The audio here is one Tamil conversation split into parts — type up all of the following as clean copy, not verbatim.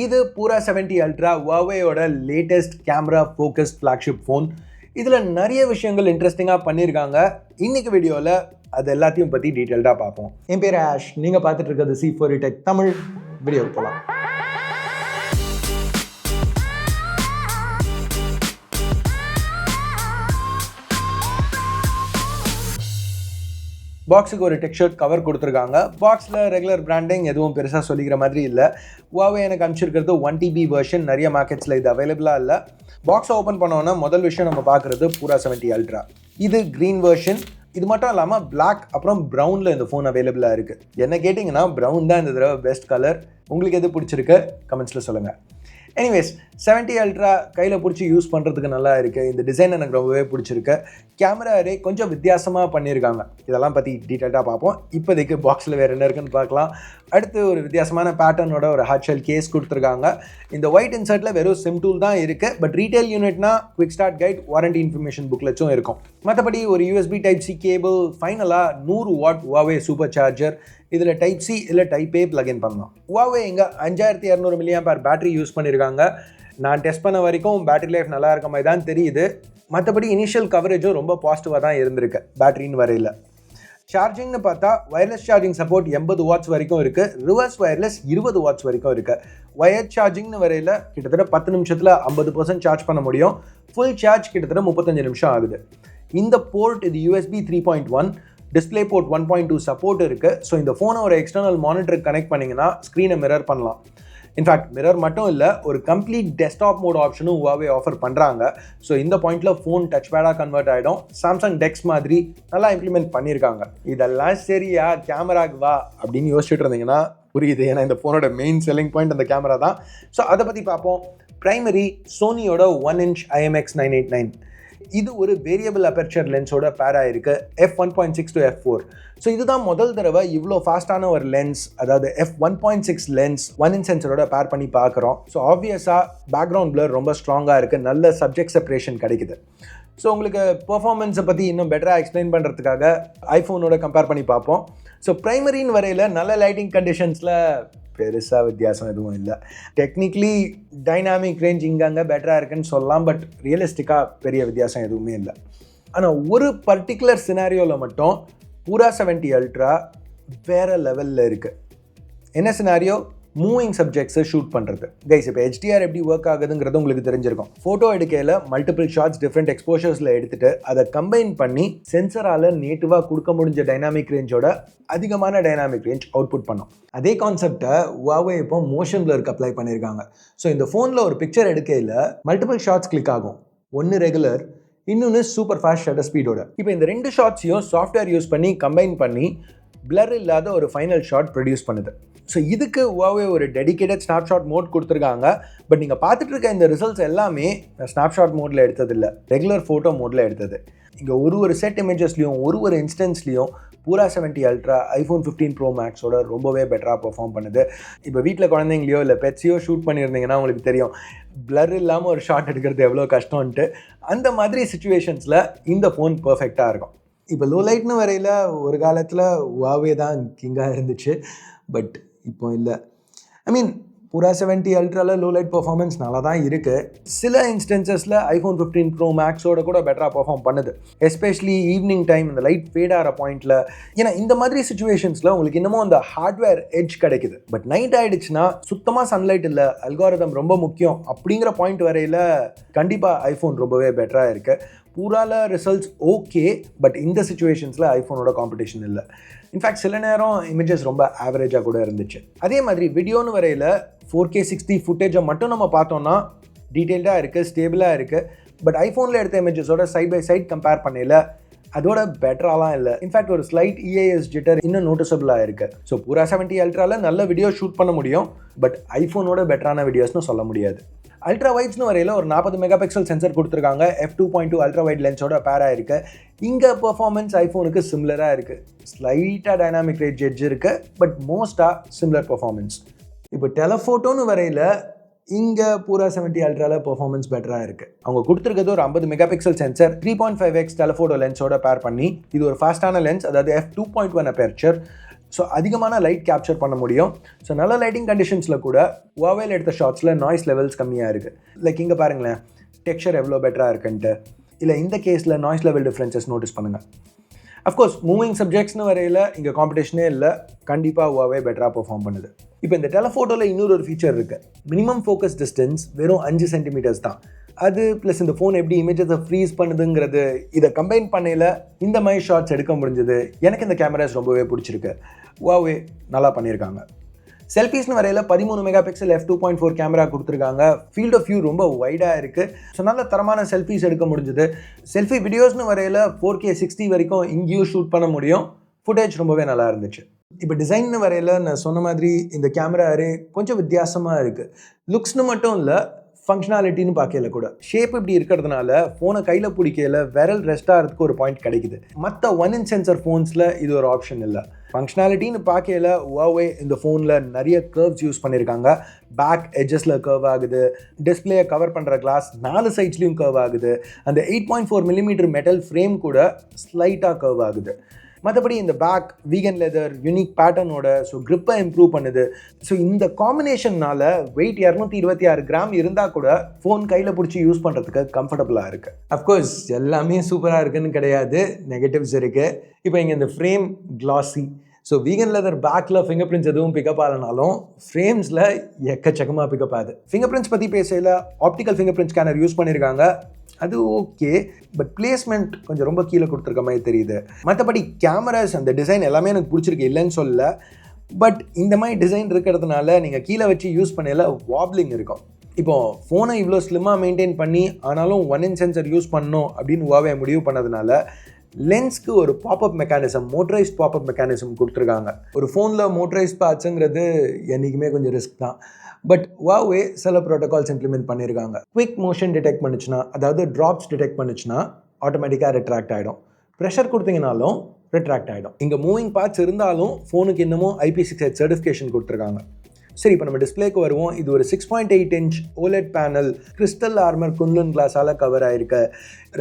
இது Pura 70 Ultra Huawei-ஓட latest camera focused flagship phone. இதில் நிறைய விஷயங்கள் இன்ட்ரெஸ்டிங்காக பண்ணியிருக்காங்க. இன்னைக்கு வீடியோவில் அது எல்லாத்தையும் பற்றி டீட்டெயில்டாக பார்ப்போம். என் பேர் ஆஷ், நீங்கள் பார்த்துட்டு இருக்கிறது C4 Tech தமிழ். வீடியோ போகலாம். பாக்ஸுக்கு ஒரு டெக்ஸ்சர் கவர் கொடுத்துருக்காங்க. பாக்ஸில் ரெகுலர் பிராண்டிங் எதுவும் பெருசாக சொல்லிக்கிற மாதிரி இல்லை. Huawei எனக்கு அனுப்பிச்சிருக்கிறது 1TB வெர்ஷன். நிறைய மார்க்கெட்ஸில் இது அவைலபிளாக இல்லை. பாக்ஸை ஓப்பன் பண்ணோன்னா முதல் விஷயம் நம்ம பார்க்குறது Pura 70 Ultra. இது க்ரீன் வெர்ஷன். இது மட்டும் இல்லாமல் பிளாக் அப்புறம் ப்ரௌனில் இந்த ஃபோன் அவைலபிளாக இருக்குது. என்ன கேட்டிங்கன்னா ப்ரௌன் தான் இந்த தடவை பெஸ்ட் கலர். உங்களுக்கு எது பிடிச்சிருக்கு கமெண்ட்ஸில் சொல்லுங்கள். எனிவேஸ் 70 Ultra கையில் பிடிச்சி யூஸ் பண்ணுறதுக்கு நல்லா இருக்குது. இந்த டிசைன் எனக்கு ரொம்பவே பிடிச்சிருக்கு. கேமரா அரே கொஞ்சம் வித்தியாசமாக பண்ணியிருக்காங்க. இதெல்லாம் பற்றி டீட்டெயில்டாக பார்ப்போம். இப்போதைக்கு பாக்ஸில் வேறு என்ன இருக்குன்னு பார்க்கலாம். அடுத்து ஒரு வித்தியாசமான பேட்டர்னோட ஒரு ஹார்ட் ஷெல் கேஸ் கொடுத்துருக்காங்க. இந்த ஒயிட் இன்சர்ட்டில் வெறும் சிம் டூல் தான் இருக்குது. பட் ரீட்டைல் யூனிட்னா quick start guide, warranty information புக்லெட்ஸும் இருக்கும். மற்றபடி ஒரு USB Type-C கேபிள், ஃபைனலாக 100 வாட் Huawei சூப்பர் சார்ஜர். இதில் Type-C இல்லை Type-A பிளக்இன் பண்ணலாம். Huawei இங்கே 5200 mAh பேட்டரி யூஸ் பண்ணியிருக்காங்க. நான் டெஸ்ட் பண்ண வரைக்கும் பேட்டரி லைஃப் நல்லா இருக்க மாதிரி தான் தெரியுது. மற்றபடி இனிஷியல் கவரேஜும் ரொம்ப பாசிட்டிவாக தான் இருந்திருக்கு பேட்டரின்னு வரையில். சார்ஜிங்னு பார்த்தா வயர்லெஸ் சார்ஜிங் சப்போர்ட் 80 வாட்ஸ் வரைக்கும் இருக்குது. ரிவர்ஸ் வயர்லெஸ் 20 வாட்ஸ் வரைக்கும் இருக்குது. வயர் சார்ஜிங்னு வரையில் கிட்டத்தட்ட 10 நிமிஷத்தில் 50% சார்ஜ் பண்ண முடியும். ஃபுல் சார்ஜ் கிட்டத்தட்ட 35 நிமிஷம் ஆகுது. இந்த போர்ட் இது USB 3.1, டிஸ்பிளே போர்ட் 1.2 சப்போர்ட் இருக்குது. ஸோ இந்த ஃபோனை ஒரு எக்ஸ்டர்னல் மானிட்டருக்கு கனெக்ட் பண்ணிங்கன்னா ஸ்க்ரீனை மிரர் பண்ணலாம். இன்ஃபேக்ட் மிரர் மட்டும் இல்லை, ஒரு கம்ப்ளீட் டெஸ்க்டாப் மோட் ஆப்ஷனும் Huawei ஆஃபர் பண்ணுறாங்க. ஸோ இந்த பாயிண்டில் ஃபோன் டச் பேடாக கன்வெர்ட் ஆகிடும். சாம்சங் டெக்ஸ் மாதிரி நல்லா இம்ப்ளிமெண்ட் பண்ணியிருக்காங்க. இதெல்லாம் சரியா கேமராக்கு வா அப்படின்னு யோசிச்சுட்டு இருந்தீங்கன்னா புரியுது. ஏன்னா இந்த ஃபோனோட மெயின் செல்லிங் பாயிண்ட் அந்த கேமரா தான். ஸோ அதை பற்றி பார்ப்போம். பிரைமரி சோனியோட 1" IMX989. இது ஒரு வேரியபிள் அபெர்ச்சர் லென்ஸோட பேரா இருக்கு. f1.6 to f4. ஸோ இதுதான் முதல் தடவை இவ்வளோ ஃபாஸ்டான ஒரு லென்ஸ், அதாவது f1.6 லென்ஸ் 1" சென்சரோட பேர் பண்ணி பார்க்குறோம். ஸோ ஆப்வியஸாக பேக்ரவுண்ட் பிளர் ரொம்ப ஸ்ட்ராங்காக இருக்குது. நல்ல சப்ஜெக்ட் செப்பரேஷன் கிடைக்குது. ஸோ உங்களுக்கு பெர்ஃபார்மன்ஸை பற்றி இன்னும் பெட்டராக எக்ஸ்பிளைன் பண்ணுறதுக்காக ஐஃபோனோட கம்பேர் பண்ணி பார்ப்போம். ஸோ ப்ரைமரின்னு வரையில் நல்ல லைட்டிங் கண்டிஷன்ஸில் பெருசாக வித்தியாசம் எதுவும் இல்லை. டெக்னிக்கலி டைனாமிக் ரேஞ்ச் இங்கே பெட்டராக இருக்குன்னு சொல்லலாம். பட் ரியலிஸ்டிக்காக பெரிய வித்தியாசம் எதுவுமே இல்லை. ஆனால் ஒரு பர்டிகுலர் சினாரியோவில் மட்டும் Pura 70 Ultra வேறு லெவலில் இருக்குது. என்ன சினாரியோ? மூவிங் சப்ஜெக்ட்ஸை ஷூட் பண்ணுறது. கைஸ், இப்போ HDR எப்படி ஒர்க் ஆகுதுங்கிறது உங்களுக்கு தெரிஞ்சிருக்கும். ஃபோட்டோ எடுக்கையில் மல்டிபிள் ஷாட்ஸ் டிஃப்ரெண்ட் எக்ஸ்போஷர்ஸில் எடுத்துகிட்டு அதை கம்பைன் பண்ணி சென்சரால் நேட்டிவாக கொடுக்க முடிஞ்ச டைனாமிக் ரேஞ்சோட அதிகமான டைனாமிக் ரேஞ்ச் அவுட்புட் பண்ணோம். அதே கான்செப்டை Huawei இப்போ மோஷன் பிளருக்கு அப்ளை பண்ணியிருக்காங்க. ஸோ இந்த ஃபோனில் ஒரு பிக்சர் எடுக்கையில் மல்டிபிள் ஷாட்ஸ் கிளிக் ஆகும். ஒன்று ரெகுலர், இன்னொன்று சூப்பர் ஃபாஸ்ட் ஷட்டர் ஸ்பீடோட. இப்போ இந்த ரெண்டு ஷாட்ஸையும் சாஃப்ட்வேர் யூஸ் பண்ணி கம்பைன் பண்ணி பிளர் இல்லாத ஒரு ஃபைனல் ஷாட் ப்ரொடியூஸ் பண்ணுது. ஸோ இதுக்கு Huawei ஒரு டெடிகேட்டட் ஸ்னாப்ஷாட் மோட் கொடுத்துருக்காங்க. பட் நீங்கள் பார்த்துட்டு இருக்க இந்த ரிசல்ட்ஸ் எல்லாமே ஸ்னாப்ஷாட் மோடில் எடுத்ததில்லை, ரெகுலர் ஃபோட்டோ மோடில் எடுத்தது. இங்கே ஒரு செட் இமேஜஸ்லையும் ஒரு இன்ஸ்டன்ஸ்லையும் Pura 70 Ultra iPhone 15 Pro Maxோட ரொம்பவே பெட்டராக பெர்ஃபார்ம் பண்ணுது. இப்போ வீட்டில் குழந்தைங்களையோ இல்லை பெட்ஸையோ ஷூட் பண்ணியிருந்தீங்கன்னா உங்களுக்கு தெரியும் பிளர் இல்லாமல் ஒரு ஷாட் எடுக்கிறது எவ்வளோ கஷ்டம்ன்ட்டு. அந்த மாதிரி சுச்சுவேஷன்ஸில் இந்த ஃபோன் பர்ஃபெக்டாக இருக்கும். இப்போ லோ லைட்னு வரையில் ஒரு காலத்தில் Huawei தான் கிங்காக இருந்துச்சு. பட் இப்போ இல்லை. Pura 70 Ultraவில் லோ லைட் பர்ஃபார்மன்ஸ் நல்லா தான் இருக்குது. சில இன்ஸ்டன்சஸில் iPhone 15 Pro Maxோட கூட பெட்டராக பர்ஃபார்ம் பண்ணுது. எஸ்பெஷலி ஈவினிங் டைம் இந்த லைட் ஃபேட் ஆகிற பாயிண்டில். ஏன்னா இந்த மாதிரி சுச்சுவேஷன்ஸில் உங்களுக்கு இன்னமும் அந்த ஹார்ட்வேர் எட்ஜ் கிடைக்குது. பட் நைட் ஆகிடுச்சுன்னா சுத்தமாக சன்லைட் இல்லை, அல்காரிதம் ரொம்ப முக்கியம் அப்படிங்கிற பாயிண்ட் வரையில் கண்டிப்பாக ஐஃபோன் ரொம்பவே பெட்டராக இருக்குது. பூரால ரிசல்ட்ஸ் ஓகே, பட் இந்த சுச்சுவேஷன்ஸில் ஐஃபோனோட காம்படிஷன் இல்லை. இன்ஃபேக்ட் சில நேரம் இமேஜஸ் ரொம்ப ஆவரேஜாக கூட இருந்துச்சு. அதே மாதிரி வீடியோன்னு வரையில் 4K 60 ஃபுட்டேஜை மட்டும் நம்ம பார்த்தோம்னா டீட்டெயில்டாக இருக்குது, ஸ்டேபிளாக இருக்குது. பட் ஐஃபோனில் எடுத்த இமேஜஸோட சைட் பை சைட் கம்பேர் பண்ணல அதோட பெட்டராலாம் இல்லை. இன்ஃபேக்ட் ஒரு ஸ்லைட் EIS ஜிட்டர் இன்னும் நோட்டிசபிளாக இருக்குது. ஸோ Pura 70 Ultraவில் நல்ல வீடியோ ஷூட் பண்ண முடியும். பட் ஐஃபோனோட பெட்டரான வீடியோஸ்னு சொல்ல முடியாது. அல்ட்ரா வைட்ஸ்னு வரையில் ஒரு 40 மெகாபிக்சல் சென்சர் கொடுத்துருக்காங்க. f2.2 அல்ட்ரா வைட் லென்ஸோட பேராக இருக்குது. இங்கே பெர்ஃபார்மன்ஸ் ஐஃபோனுக்கு சிமிலராக இருக்குது. ஸ்லைட்டாக டைனாமிக் ரேஞ்ச் எட்ஜ் இருக்குது, பட் மோஸ்ட்டாக சிமிலர் பெர்ஃபார்மன்ஸ். இப்போ டெலஃபோட்டோன்னு வரையில் இங்கே Pura 70 Ultraவில் பெர்ஃபார்மன்ஸ் பெட்டராக இருக்குது. அவங்க கொடுத்துருக்கிறது ஒரு 50 மெகாபிக்சல் சென்சர் 3.5x டெலஃபோட்டோ லென்ஸோட பேர் பண்ணி. இது ஒரு ஃபாஸ்டான லென்ஸ், அதாவது f2.1 அபெர்ச்சர். ஸோ அதிகமான லைட் கேப்சர் பண்ண முடியும். ஸோ நல்ல லைட்டிங் கண்டிஷன்ஸில் கூட Huaweiல எடுத்த ஷாட்ஸில் நாய்ஸ் லெவல்ஸ் கம்மியாக இருக்குது. லைக் இங்கே பாருங்களேன், டெக்ஸ்சர் எவ்வளோ பெட்டராக இருக்குன்ட்டு. இல்லை இந்த கேஸில் நாய்ஸ் லெவல் டிஃப்ரென்சஸ் நோட்டீஸ் பண்ணுங்கள். அஃப்கோர்ஸ் மூவிங் சப்ஜெக்ட்ஸ்னு வரையில் இங்கே காம்படிஷனே இல்லை, கண்டிப்பாக Huawei பெட்டராக பெர்ஃபார்ம் பண்ணுது. இப்போ இந்த டெலஃபோட்டோவில் இன்னொரு ஃபீச்சர் இருக்குது. மினிமம் ஃபோக்கஸ் டிஸ்டன்ஸ் வெறும் 5 சென்டிமீட்டர்ஸ் தான். அது ப்ளஸ் இந்த ஃபோன் எப்படி இமேஜஸை ஃப்ரீஸ் பண்ணுதுங்கிறது, இதை கம்பைன் பண்ணையில் இந்த மாதிரி ஷாட்ஸ் எடுக்க முடிஞ்சது. எனக்கு இந்த கேமராஸ் ரொம்பவே பிடிச்சிருக்கு. Huawei நல்லா பண்ணியிருக்காங்க. செல்ஃபீஸ்னு வரையில் 13 மெகா பிக்சல் f2.4 கேமரா கொடுத்துருக்காங்க. ஃபீல்ட் ஆஃப் வியூ ரொம்ப வைடாக இருக்குது. ஸோ நல்ல தரமான செல்ஃபீஸ் எடுக்க முடிஞ்சுது. செல்ஃபி வீடியோஸ்னு வரையில் 4K 60 வரைக்கும் இங்கேயும் ஷூட் பண்ண முடியும். ஃபுட்டேஜ் ரொம்பவே நல்லா இருந்துச்சு. இப்போ டிசைன்னு வரையில் நான் சொன்ன மாதிரி இந்த கேமரா அரே கொஞ்சம் வித்தியாசமாக இருக்குது. லுக்ஸ்னு மட்டும் இல்லை, ஃபங்க்ஷனாலிட்டின்னு பார்க்கல கூட. ஷேப் இப்படி இருக்கிறதுனால ஃபோனை கையில் பிடிக்கல விரல் ரெஸ்ட் ஆகிறதுக்கு ஒரு பாயிண்ட் கிடைக்குது. மற்ற 1-inch சென்சர் ஃபோன்ஸில் இது ஒரு ஆப்ஷன் இல்லை. ஃபங்க்ஷனாலிட்டின்னு பார்க்கல Huawei இந்த ஃபோனில் நிறைய கர்வ்ஸ் யூஸ் பண்ணியிருக்காங்க. பேக் எட்ஜஸில் கர்வ் ஆகுது. டிஸ்பிளேயை கவர் பண்ணுற கிளாஸ் 4 சைட்ஸ்லையும் கர்வ் ஆகுது. அந்த 8.4 mm மெட்டல் ஃப்ரேம் கூட ஸ்லைட்டாக கர்வ் ஆகுது. மற்றபடி இந்த பேக் வீகன் லெதர் யூனிக் பேட்டர்னோட ஸோ க்ரிப்பை இம்ப்ரூவ் பண்ணுது. ஸோ இந்த காம்பினேஷன்னால வெயிட் 226 கிராம் இருந்தால் கூட ஃபோன் கையில் பிடிச்சி யூஸ் பண்ணுறதுக்கு கம்ஃபர்டபுளாக இருக்குது. அஃப்கோர்ஸ் எல்லாமே சூப்பராக இருக்குன்னு கிடையாது, நெகட்டிவ்ஸ் இருக்குது. இப்போ இங்கே இந்த frame classy. So vegan leather பேக்கில் ஃபிங்கர் பிரிண்ட்ஸ் எதுவும் பிக்கப் ஆகலனாலும் ஃப்ரேம்ஸில் எக்கச்சக்கமாக பிக்கப் ஆகுது. ஃபிங்கர் பிரிண்ட்ஸ் பற்றி பேசல, optical finger print scanner use பண்ணியிருக்காங்க. அது ஓகே, பட் பிளேஸ்மெண்ட் கொஞ்சம் ரொம்ப கீழே கொடுத்துருக்க மாதிரி தெரியுது. மற்றபடி கேமராஸ் அந்த டிசைன் எல்லாமே எனக்கு பிடிச்சிருக்கு, இல்லைன்னு சொல்லல. பட் இந்த மாதிரி டிசைன் இருக்கிறதுனால நீங்கள் கீழே வச்சு யூஸ் பண்ணல வாப்லிங் இருக்கும். இப்போது ஃபோனை இவ்வளோ ஸ்லிம்மாக மெயின்டைன் பண்ணி ஆனாலும் 1-inch சென்சர் யூஸ் பண்ணணும் அப்படின்னு Huawei முடிவு பண்ணதுனால லென்ஸ்க்கு ஒரு pop-up mechanism, motorised pop-up mechanism கொடுத்துருக்காங்க. ஒரு ஃபோனில் மோட்டரைஸ்ட் பார்ட்ஸுங்கிறது என்றைக்குமே கொஞ்சம் ரிஸ்க் தான். பட் Huawei சில ப்ரோட்டோகால்ஸ் இம்ப்ளிமெண்ட் பண்ணியிருக்காங்க. குவிக் மோஷன் டிடெக்ட் பண்ணுச்சுன்னா, அதாவது ட்ராப்ஸ் டிடெக்ட் பண்ணுச்சுன்னா ஆட்டோமேட்டிக்காக ரிட்ராக்ட் ஆகிடும். ப்ரெஷர் கொடுத்தீங்கனாலும் ரிட்ராக்ட் ஆகிடும். இங்கே மூவிங் பார்ட்ஸ் இருந்தாலும் ஃபோனுக்கு இன்னமும் IP68 சர்டிஃபிகேஷன் கொடுத்துருக்காங்க. சரி, இப்போ நம்ம டிஸ்பிளேக்கு வருவோம். இது ஒரு 6.8 inch OLED panel, crystal armour Kunlun கிளாஸால் கவர் ஆகிருக்கு.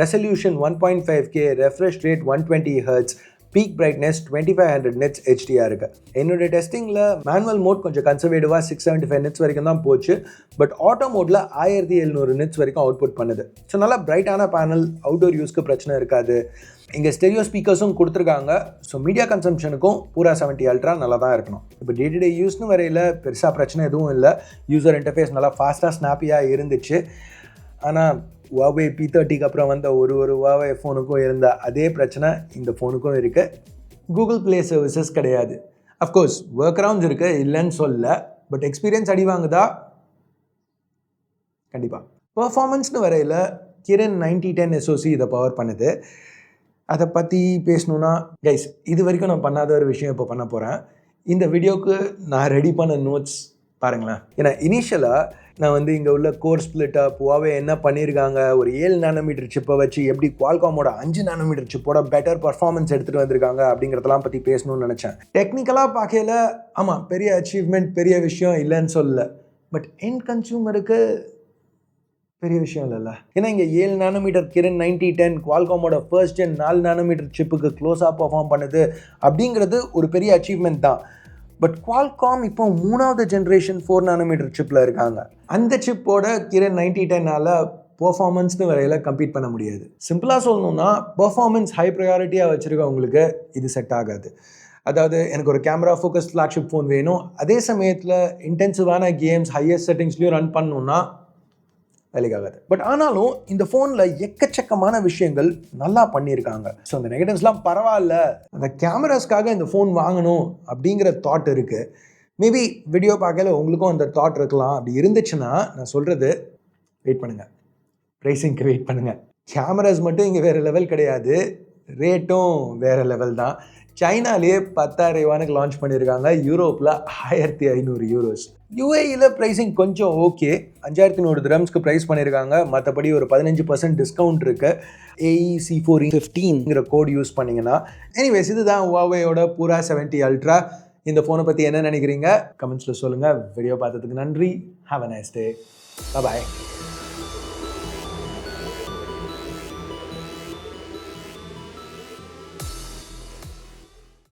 Resolution 1.5K, refresh rate 120 Hz, peak brightness 2500 nits HDR இருக்குது. என்னுடைய டெஸ்டிங்கில் மேனுவல் மோட் கொஞ்சம் கன்சர்வேட்டிவாக 675 nits வரைக்கும் தான் போச்சு. பட் ஆட்டோ மோடில் 1700 nits வரைக்கும் அவுட்புட் பண்ணுது. ஸோ நல்லா பிரைட்டான பேனல், அவுட்டோர் யூஸ்க்கு பிரச்சனை இருக்காது. இங்கே ஸ்டெரியோ ஸ்பீக்கர்ஸும் கொடுத்துருக்காங்க. ஸோ மீடியா கன்சம்ஷனுக்கும் Pura 70 Ultra நல்லா தான் இருக்கணும். இப்போ டே டு டே யூஸ்னு வரையில் பெருசாக பிரச்சனை எதுவும் இல்லை. யூசர் இன்டர்ஃபேஸ் நல்லா ஃபாஸ்ட்டாக ஸ்னாப்பியாக இருந்துச்சு. ஆனால் Huawei P30க்கு அப்புறம் வந்த ஒரு Huawei ஃபோனுக்கும் இருந்த அதே பிரச்சனை இந்த ஃபோனுக்கும் இருக்குது. கூகுள் ப்ளே சர்வீசஸ் கிடையாது. அஃப்கோர்ஸ் ஒர்க் அரவுண்ட்ஸ் இருக்குது, இல்லைன்னு சொல்ல. பட் எக்ஸ்பீரியன்ஸ் அடி வாங்குதா? கண்டிப்பாக. பர்ஃபார்மன்ஸ்னு வரையில் கிரண் 9010 SoC இதை பவர் பண்ணுது. அதை பற்றி பேசணுன்னா கைஸ், இது வரைக்கும் நான் பண்ணாத ஒரு விஷயம் இப்போ பண்ண போகிறேன். இந்த வீடியோவுக்கு நான் ரெடி பண்ண நோட்ஸ் பாருங்களேன். ஏன்னா இனிஷியலாக நான் இங்கே உள்ள கோர் ஸ்பிளிட் அப், Huawei என்ன பண்ணியிருக்காங்க, ஒரு 7 nm சிப்பை வச்சு எப்படி குவால்காமோட 5 nm சிப்போட பெட்டர் பர்ஃபார்மன்ஸ் எடுத்துகிட்டு வந்திருக்காங்க அப்படிங்கிறதெல்லாம் பற்றி பேசணும்னு நினச்சேன். டெக்னிக்கலாக பார்க்கல ஆமாம், பெரிய அச்சீவ்மெண்ட், பெரிய விஷயம் இல்லைன்னு சொல்லல. பட் எண்ட் கன்சியூமருக்கு பெரிய விஷயம் இல்லைல்ல. ஏன்னா இங்கே 7 nm கிரண் 9010 குவால்காமோட ஃபர்ஸ்ட் ஜென் 4 nm சிப்புக்கு க்ளோஸாக பர்ஃபார்ம் பண்ணுது அப்படிங்கிறது ஒரு பெரிய அச்சீவ்மெண்ட் தான். பட் குவால்காம் இப்போ 3வது ஜென்ரேஷன் 4 nm சிப்பில் இருக்காங்க. அந்த சிப்போட கிரண் 9010ஆல் பர்ஃபார்மன்ஸ்னு வரையில் கம்பீட் பண்ண முடியாது. சிம்பிளாக சொல்லணும்னா பர்ஃபார்மன்ஸ் ஹை ப்ரையாரிட்டியாக வச்சுருக்கவங்களுக்கு இது செட் ஆகாது. அதாவது எனக்கு ஒரு கேமரா ஃபோக்கஸ் ஃப்ளாக்ஷிப் ஃபோன் வேணும், அதே சமயத்தில் இன்டென்சிவான கேம்ஸ் ஹையஸ்ட் செட்டிங்ஸ்லையும் ரன் பண்ணணுன்னா வேலைக்காகாது. பட் ஆனாலும் இந்த ஃபோனில் எக்கச்சக்கமான விஷயங்கள் நல்லா பண்ணியிருக்காங்க. ஸோ அந்த நெகட்டிவ்ஸ்லாம் பரவாயில்ல, அந்த கேமராஸ்க்காக இந்த ஃபோன் வாங்கணும் அப்படிங்கிற தாட் இருக்குது. மேபி வீடியோ பார்க்கல உங்களுக்கும் அந்த தாட் இருக்கலாம். அப்படி இருந்துச்சுன்னா நான் சொல்கிறது வெயிட் பண்ணுங்கள், ப்ரைஸிங்க்கு வெயிட் பண்ணுங்கள். கேமராஸ் மட்டும் இங்கே வேறு லெவல் கிடையாது, ரேட்டும் வேறு லெவல் தான். சைனாலேயே 10,000 லான்ச் பண்ணியிருக்காங்க, யூரோப்பில் 1500 euros. UAEயில் ப்ரைஸிங் கொஞ்சம் ஓகே, 5100 dirhamsக்கு ப்ரைஸ் பண்ணியிருக்காங்க. மற்றபடி ஒரு 15% டிஸ்கவுண்ட் இருக்குது. AEC415ங்கிற கோட் யூஸ் பண்ணிங்கன்னா. எனிவேஸ், இதுதான் Huaweiயோட Pura 70 Ultra. இந்த ஃபோனை பற்றி என்ன நினைக்கிறீங்க கமெண்ட்ஸில் சொல்லுங்கள். வீடியோ பார்த்ததுக்கு நன்றி. Have a nice day. Bye.